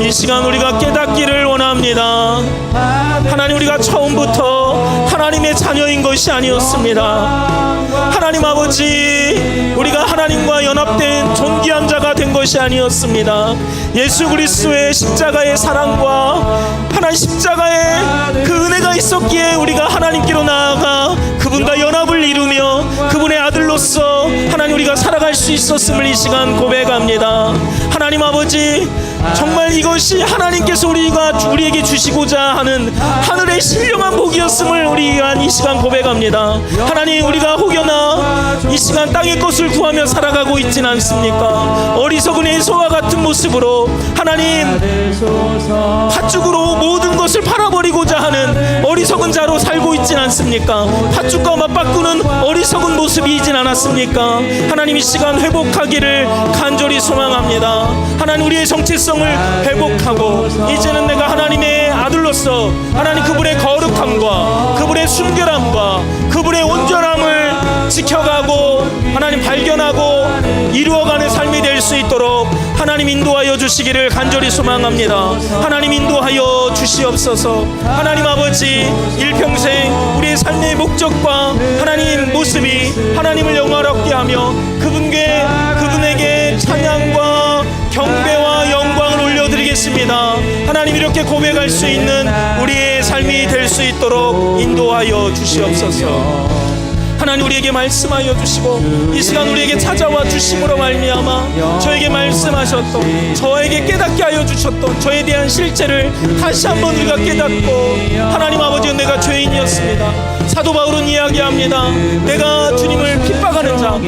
이 시간 우리가 깨닫기를 원합니다. 하나님, 우리가 처음부터 하나님의 자녀인 것이 아니었습니다. 하나님 아버지, 우리가 하나님과 연합된 존귀한 자가 된 것이 아니었습니다. 예수 그리스도의 십자가의 사랑과 하나님 십자가의 그 은혜가 있었기에 우리가 하나님께로 나아가 그분과 연합을 이루며 그분의 아들로서 하나님 우리가 살아갈 수 있었음을 이 시간 고백합니다. 하나님 아버지, 정말 이것이 하나님께서 우리에게 주시고자 하는 하늘의 신령한 복이었음을 우리가 이 시간 고백합니다. 하나님, 우리가 혹여나 이 시간 땅의 것을 구하며 살아가고 있진 않습니까? 어리석은 에서와 같은 모습으로 하나님 팥죽으로 모든 것을 팔아버리고자 하는 어리석은 자로 살고 있진 않습니까? 팥죽과 맞바꾸는 어리석은 모습이 있진 않았습니까? 하나님, 이 시간 회복하기를 간절히 소망합니다. 하나님, 우리의 정체성을 회복하고 이제는 내가 하나님의 아들로서 하나님 그분의 거룩함과 그분의 순결함과 그분의 온전함을 지켜가고 하나님 발견하고 이루어가는 삶이 될 수 있도록 하나님 인도하여 주시기를 간절히 소망합니다. 하나님 인도하여 주시옵소서. 하나님 아버지, 일평생 우리의 삶의 목적과 하나님 모습이 하나님을 영화롭게 하며 그분에게 찬양과 경배와 영광을 올려드리겠습니다. 하나님, 이렇게 고백할 수 있는 우리의 삶이 될 수 있도록 인도하여 주시옵소서. 하나님, 우리에게 말씀하여 주시고 이 시간 우리에게 찾아와 주심으로 말미암아 저에게 말씀하셨던, 저에게 깨닫게 하여 주셨던 저에 대한 실체를 다시 한번 우리가 깨닫고, 하나님 아버지, 내가 죄인이었습니다. 사도 바울은 이야기합니다. 내가 주님을 핍박하는 자,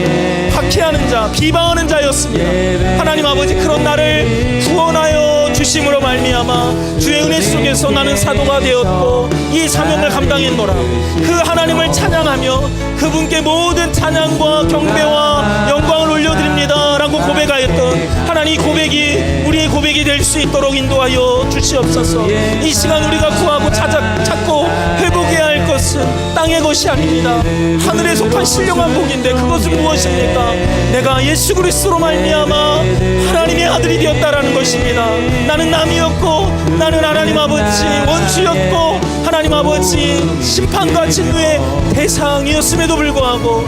박해하는 자, 비방하는 자였습니다. 하나님 아버지, 그런 나를 구원하여 주심으로 말미암아 주의 은혜 속에서 나는 사도가 되었고 이 사명을 감당했노라. 그 하나님을 찬양하며 그분께 모든 찬양과 경배와 영광을 올려드립니다 라고 고백하였던 하나님, 이 고백이 우리의 고백이 될 수 있도록 인도하여 주시옵소서. 이 시간 우리가 구하고 찾고 회복해야 할 것은 땅의 것이 아닙니다. 하늘에 속한 신령한 복인데 그것은 무엇입니까? 내가 예수 그리스도로 말미암아 하나님의 아들이 되었다라는 것입니다. 나는 남이었고 나는 하나님 아버지 원수였고 하나님 아버지 심판과 진노의 대상이었음에도 불구하고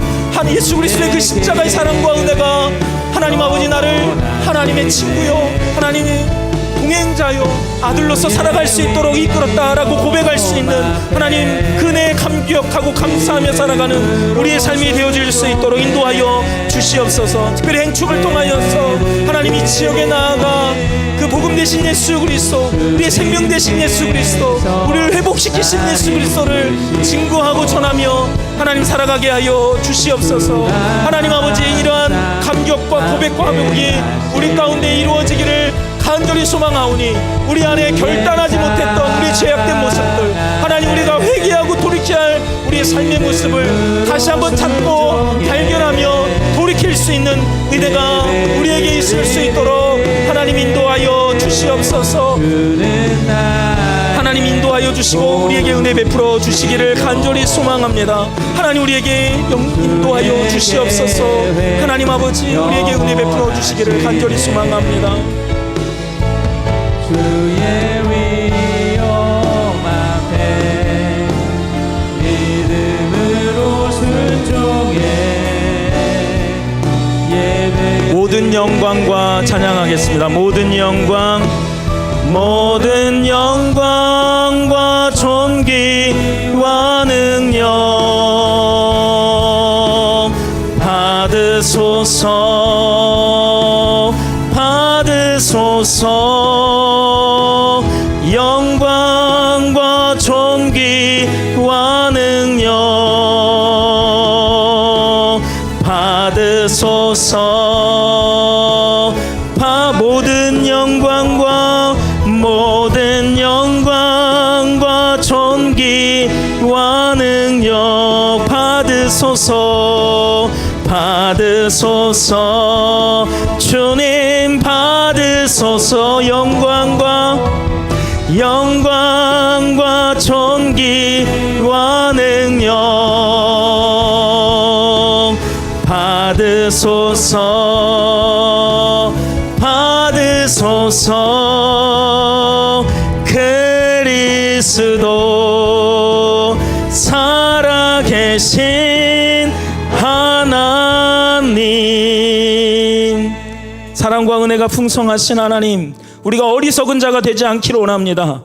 예수 그리스도의 그 십자가의 사랑과 은혜가 하나님 아버지 나를 하나님의 친구요, 하나님의 동행자요, 아들로서 살아갈 수 있도록 이끌었다라고 고백할 수 있는 하나님 그 은혜에 감격하고 감사하며 살아가는 우리의 삶이 되어질 수 있도록 인도하여 주시옵소서. 특별히 행축을 통하여서 하나님 이 지역에 나아가 그 복음 되신 예수 그리스도, 우리의 생명 되신 예수 그리스도, 우리를 회복시키신 예수 그리스도를 증거하고 전하며 하나님 살아가게 하여 주시옵소서. 하나님 아버지, 이러한 감격과 고백과 회복이 우리 가운데 이루어지기를 간절히 소망하오니 우리 안에 결단하지 못했던 우리 죄악된 모습들, 하나님 우리가 회개하고 돌이켜야 할 우리의 삶의 모습을 다시 한번 찾고 발견하며 돌이킬 수 있는 은혜가 우리에게 있을 수 있도록 하나님 인도하여 주시옵소서. 하나님 인도하여 주시고 우리에게 은혜 베풀어 주시기를 간절히 소망합니다. 하나님 우리에게 인도하여 주시옵소서. 하나님 아버지, 우리에게 은혜 베풀어 주시기를 간절히 소망합니다. 주의 위엄 앞에 믿음으로 순종해 찬양하겠습니다. 모든 영광과 존귀와 능력 받으소서. 영광과 존귀와 능력 받으소서. 모든 영광과 존귀와 능력 받으소서. 주님 받으소서. 영광과 존귀와 능력 받으소서. 그리스도 살아계신 하나님, 사랑과 은혜가 풍성하신 하나님, 우리가 어리석은 자가 되지 않기를 원합니다.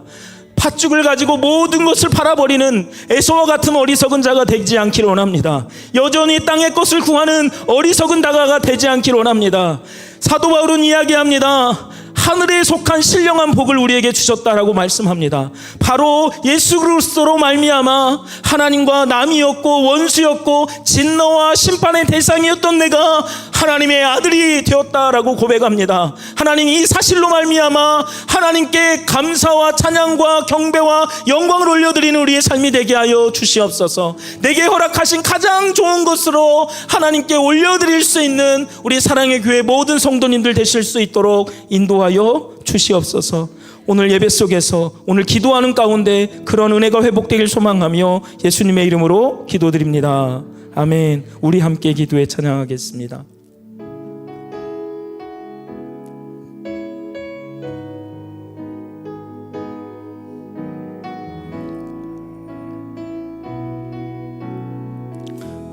팥죽을 가지고 모든 것을 팔아버리는 에서와 같은 어리석은 자가 되지 않기를 원합니다. 여전히 땅의 것을 구하는 어리석은 자가 되지 않기를 원합니다. 사도 바울은 이야기합니다. 하늘에 속한 신령한 복을 우리에게 주셨다라고 말씀합니다. 바로 예수 그리스도로 말미암아 하나님과 남이었고 원수였고 진노와 심판의 대상이었던 내가 하나님의 아들이 되었다라고 고백합니다. 하나님, 이 사실로 말미암아 하나님께 감사와 찬양과 경배와 영광을 올려드리는 우리의 삶이 되게 하여 주시옵소서. 내게 허락하신 가장 좋은 것으로 하나님께 올려드릴 수 있는 우리 사랑의 교회 모든 성도님들 되실 수 있도록 인도하여 주시옵소서. 오늘 예배 속에서 오늘 기도하는 가운데 그런 은혜가 회복되길 소망하며 예수님의 이름으로 기도드립니다. 아멘. 우리 함께 기도에 찬양하겠습니다.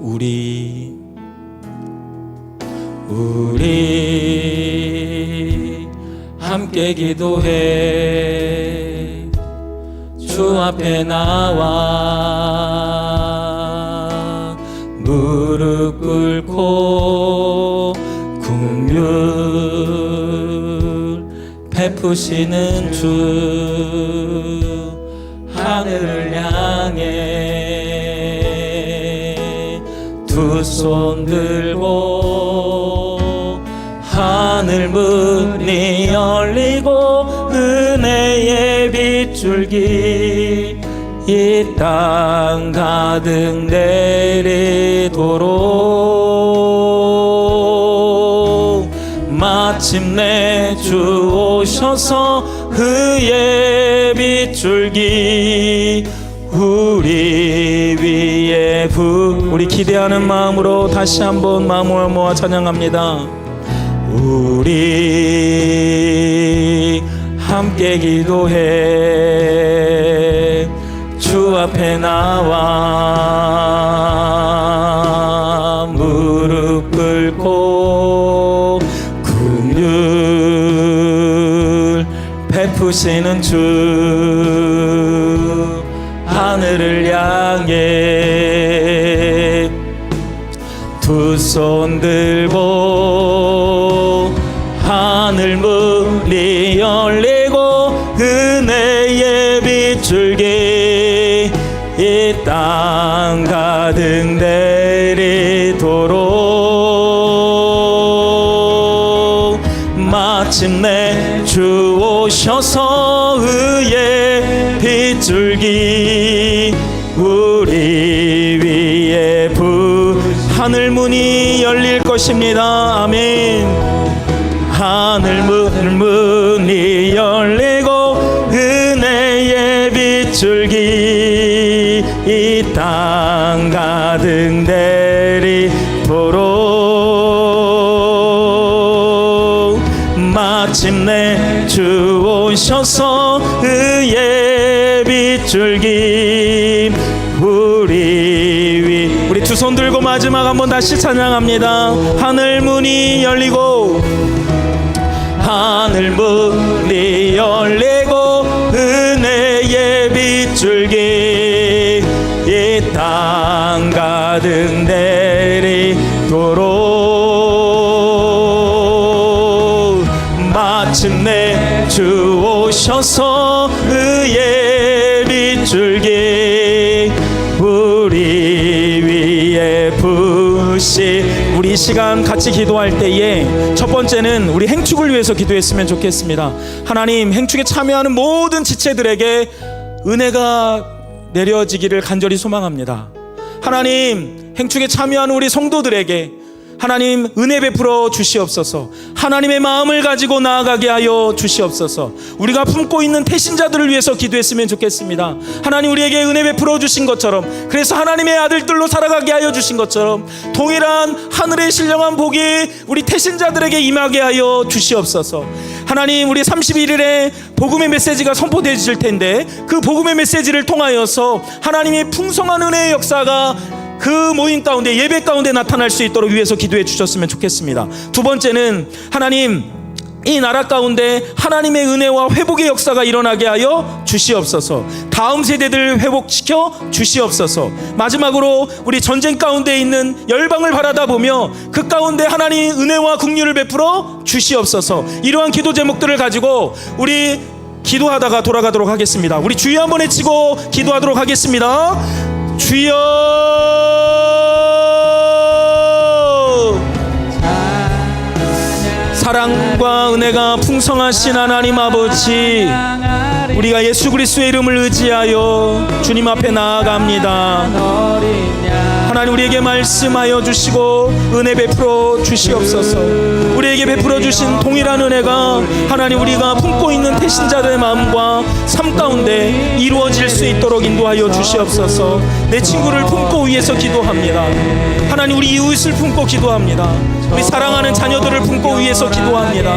우리 함께 기도해. 주 앞에 나와 무릎 꿇고 긍휼 베푸시는 주, 하늘을 향해 두 손 들고 하늘 문이 열리고 은혜의 빗줄기 이 땅 가득 내리도록 마침내 주 오셔서 그의 빗줄기 우리 위에 우리 기대하는 마음으로 다시 한번 마음을 모아 찬양합니다. 우리 함께 기도해. 주 앞에 나와 무릎 꿇고 긍휼 베푸시는 주, 하늘을 향해 두 손 들고 하늘 문이 열리고 은혜의 빗줄기 이 땅 가득 내리도록 마침내 주 오셔서 의의 빗줄기 우리 위에 하늘 문이 열릴 것입니다. 아멘. 하늘 문이 열리고 은혜의 빗줄기 이 땅 가득 내리도록 마침내 주 오셔서 의의 빗줄기 우리 두 손 들고 마지막 한번 다시 찬양합니다. 하늘 문이 열리고 하늘 문이 열리고 은혜의 빗줄기 이 땅 가득 내리도록 마침내 주 오셔서 의의 빗줄기 우리 위에 부시. 우리 이 시간 같이 기도할 때에 첫 번째는 우리 행축을 위해서 기도했으면 좋겠습니다. 하나님, 행축에 참여하는 모든 지체들에게 은혜가 내려지기를 간절히 소망합니다. 하나님, 행축에 참여하는 우리 성도들에게 하나님 은혜 베풀어 주시옵소서. 하나님의 마음을 가지고 나아가게 하여 주시옵소서. 우리가 품고 있는 태신자들을 위해서 기도했으면 좋겠습니다. 하나님, 우리에게 은혜 베풀어 주신 것처럼, 그래서 하나님의 아들들로 살아가게 하여 주신 것처럼 동일한 하늘의 신령한 복이 우리 태신자들에게 임하게 하여 주시옵소서. 하나님, 우리 31일에 복음의 메시지가 선포되어질 텐데 그 복음의 메시지를 통하여서 하나님의 풍성한 은혜의 역사가 그 모임 가운데, 예배 가운데 나타날 수 있도록 위해서 기도해 주셨으면 좋겠습니다. 두 번째는 하나님, 이 나라 가운데 하나님의 은혜와 회복의 역사가 일어나게 하여 주시옵소서. 다음 세대들을 회복시켜 주시옵소서. 마지막으로 우리 전쟁 가운데 있는 열방을 바라다 보며 그 가운데 하나님 은혜와 긍휼을 베풀어 주시옵소서. 이러한 기도 제목들을 가지고 우리 기도하다가 돌아가도록 하겠습니다. 우리 주여 한번 외치고 기도하도록 하겠습니다. 주여, 사랑과 은혜가 풍성하신 하나님 아버지, 우리가 예수 그리스도의 이름을 의지하여 주님 앞에 나아갑니다. 하나님, 우리에게 말씀하여 주시고 은혜 베풀어 주시옵소서. 우리에게 베풀어 주신 동일한 은혜가 하나님, 우리가 품고 있는 태신자들의 마음과 삶 가운데 이루어질 수 있도록 인도하여 주시옵소서. 내 친구를 품고 위해서 기도합니다. 하나님, 우리 이웃을 품고 기도합니다. 우리 사랑하는 자녀들을 품고 위해서 기도합니다.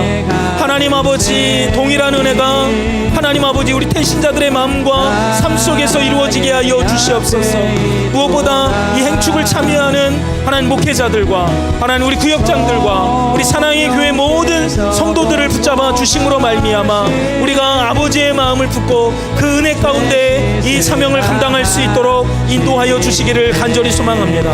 하나님 아버지, 동일한 은혜가 하나님 아버지 우리 태신자들의 마음과 삶 속에서 이루어지게 하여 주시옵소서. 무엇보다 이 행축을 참여하는 하나님 목회자들과 하나님 우리 구역장들과 우리 사랑의 교회 모든 성도들을 붙잡아 주심으로 말미암아 우리가 아버지의 마음을 품고 그 은혜 가운데 이 사명을 감당할 수 있도록 인도하여 주시기를 간절히 소망합니다.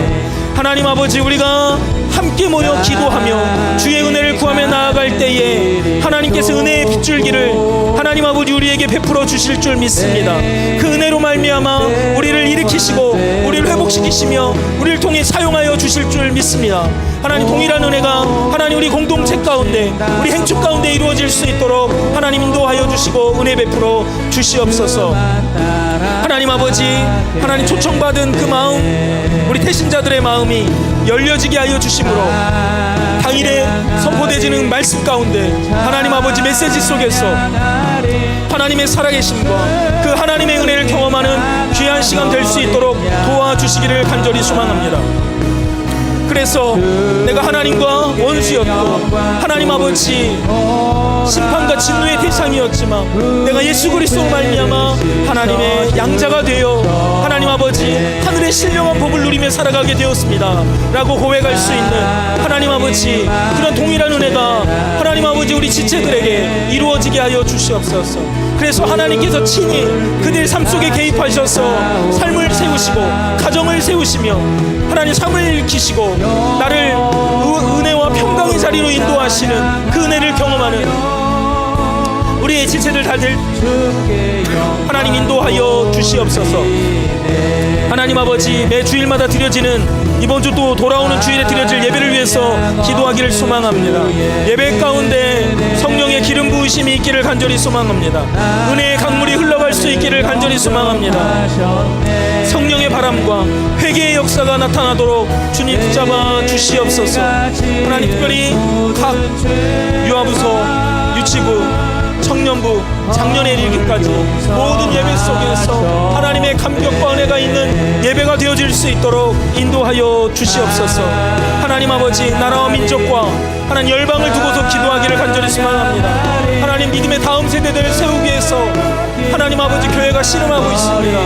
하나님 아버지, 우리가 함께 모여 기도하며 주의 은혜를 구하며 나아갈 때에 하나님께서 은혜의 빗줄기를 하나님 아버지 우리에게 베풀어 주실 줄 믿습니다. 그 은혜로 말미암아 우리를 일으키시고 우리를 회복시키시며 우리를 통해 사용하여 주실 줄 믿습니다. 하나님, 동일한 은혜가 하나님 우리 공동체 가운데 우리 행축 가운데 이루어질 수 있도록 하나님 인도하여 주시고 은혜 베풀어 주시옵소서. 하나님 아버지, 하나님 초청받은 그 마음, 우리 태신자들의 마음이 열려지게 하여 주심으로 당일에 선포되지는 말씀 가운데 하나님 아버지 메시지 속에서 하나님의 살아계심과 그 하나님의 은혜를 경험하는 귀한 시간 될 수 있도록 도와주시기를 간절히 소망합니다. 그래서 내가 하나님과 원수였고 하나님 아버지 심판과 진노의 대상이었지만 내가 예수 그리스도로 말미암아 하나님의 양자가 되어 하나님 아버지 하늘의 신령한 복을 누리며 살아가게 되었습니다 라고 고백할 수 있는 하나님 아버지 그런 동일한 은혜가 하나님 아버지 우리 지체들에게 이루어지게 하여 주시옵소서. 그래서 하나님께서 친히 그들 삶 속에 개입하셔서 삶을 세우시고 가정을 세우시며 하나님 삶을 일으키시고 나를 은혜와 평강의 자리로 인도하시는 그 은혜를 경험하는 우리의 지체들 다들 하나님 인도하여 주시옵소서. 하나님 아버지, 매 주일마다 드려지는 이번 주 또 돌아오는 주일에 드려질 예배를 위해서 기도하기를 소망합니다. 예배 가운데 성령의 기름 부으심이 있기를 간절히 소망합니다. 은혜의 강물이 흘러갈 수 있기를 간절히 소망합니다. 성령의 바람과 회개의 역사가 나타나도록 주님 붙잡아 주시옵소서. 하나님, 특별히 각 유아부서, 유치부, 청년부, 작년에 이르기까지 모든 예배 속에서 하나님의 감격과 은혜가 있는 예배가 되어질 수 있도록 인도하여 주시옵소서. 하나님 아버지, 나라와 민족과 하나님 열방을 두고서 기도하기를 간절히 소망합니다. 하나님, 믿음의 다음 세대들을 세우기 위해서 하나님 아버지 교회가 씨름하고 있습니다.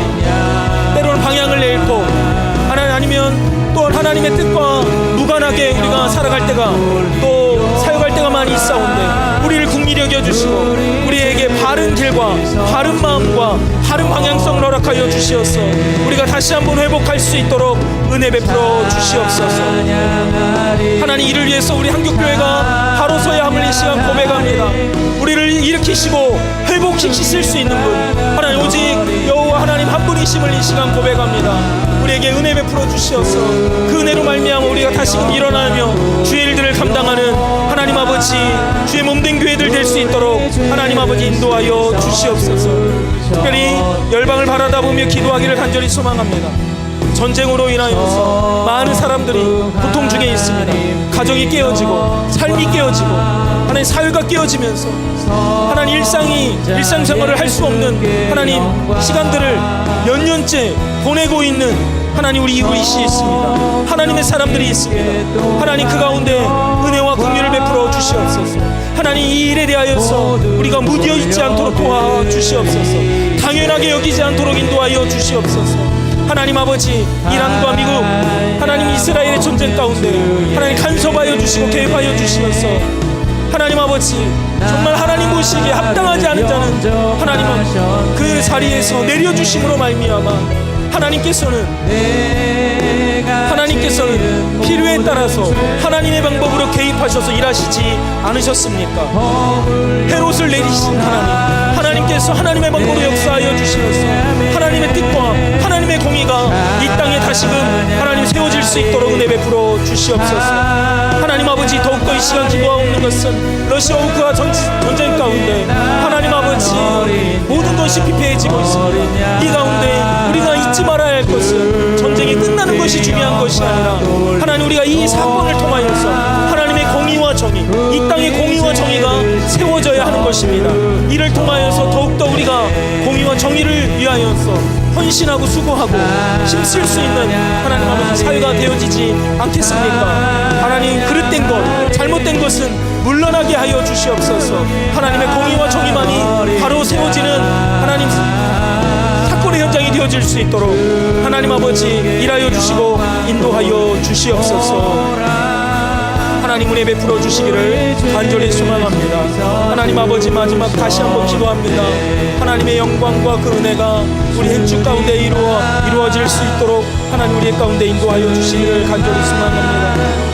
때로는 방향을 잃고 하나님 아니면 또 하나님의 뜻과 무관하게 우리가 살아갈 때가 또 사역할 때가 많이 있사온데 우리를 긍휼히 여겨주시고 우리에게 바른 길과 바른 마음과 바른 방향성을 허락하여 주시옵소서. 우리가 다시 한번 회복할 수 있도록 은혜 베풀어 주시옵소서. 하나님, 이를 위해서 우리 한국교회가 바로 서야 함을 이 시간 고백합니다. 우리를 일으키시고 회복시키실 수 있는 분 하나님, 오직 여호와 하나님 한 분이심을 이 시간 고백합니다. 우리에게 은혜 베풀어 주시옵소서. 그 은혜로 말미암아 우리가 다시금 일어나며 주의 일들을 감당하는 하나님 아버지 주의 몸된 교회들 될 수 있도록 하나님 아버지 인도하여 주시옵소서. 특별히 열방을 바라다 보며 기도하기를 간절히 소망합니다. 전쟁으로 인하여서 많은 사람들이 고통 중에 있습니다. 가정이 깨어지고 삶이 깨어지고 하나님 사회가 깨어지면서 하나님 일상생활을 할 수 없는 하나님 시간들을 몇 년째 보내고 있는 하나님 우리 이웃이 있습니다. 하나님의 사람들이 있습니다. 하나님 그 가운데 은혜와 긍휼을 베풀어 주시옵소서. 하나님 이 일에 대하여서 우리가 무디어 있지 않도록 도와주시옵소서. 당연하게 여기지 않도록 인도하여 주시옵소서. 하나님 아버지, 이란과 미국 하나님 이스라엘의 전쟁 가운데 하나님 간섭하여 주시고 개입하여 주시면서 하나님 아버지 정말 하나님 보시기에 합당하지 않은 자는 하나님은 그 자리에서 내려주심으로 말미암아 하나님께서는 필요에 따라서 하나님의 방법으로 개입하셔서 일하시지 않으셨습니까? 헤롯을 내리신 하나님께서 하나님의 방법으로 역사하여 주시면서 하나님의 뜻과 하나님의 공의가 이 땅에 다시금 하나님 세워질 수 있도록 은혜 베풀어 주시옵소서. 하나님 아버지, 더욱더 이 시간 기도하고 있는 것은 러시아 우크라 전쟁 가운데 하나님 아버지 모든 것이 피폐해지고 있습니다. 이 가운데 우리가 잊지 말아야 할 것은 전쟁이 끝나는 것이 중요한 것이 아니라 하나님 우리가 이 사건을 통하여서 하나님의 공의와 정의, 이 땅의 공의와 정의가 세워져야 하는 것입니다. 이를 통하여서 더욱더 우리가 공의와 정의를 위하여서 헌신하고 수고하고 힘쓸 수 있는 하나님 아버지 사회가 되어지지 않겠습니까? 하나님, 그릇된 것, 잘못된 것은 물러나게 하여 주시옵소서. 하나님의 공의와 정의만이 바로 세워지는 하나님 사건의 현장이 되어질 수 있도록 하나님 아버지 일하여 주시고 인도하여 주시옵소서. 하나님 은혜 베풀어 주시기를 간절히 소망합니다. 하나님 아버지, 마지막 다시 한번 기도합니다. 하나님의 영광과 그 은혜가 우리 한 주 가운데 이루어질 수 있도록 하나님 우리의 가운데 인도하여 주시기를 간절히 소망합니다.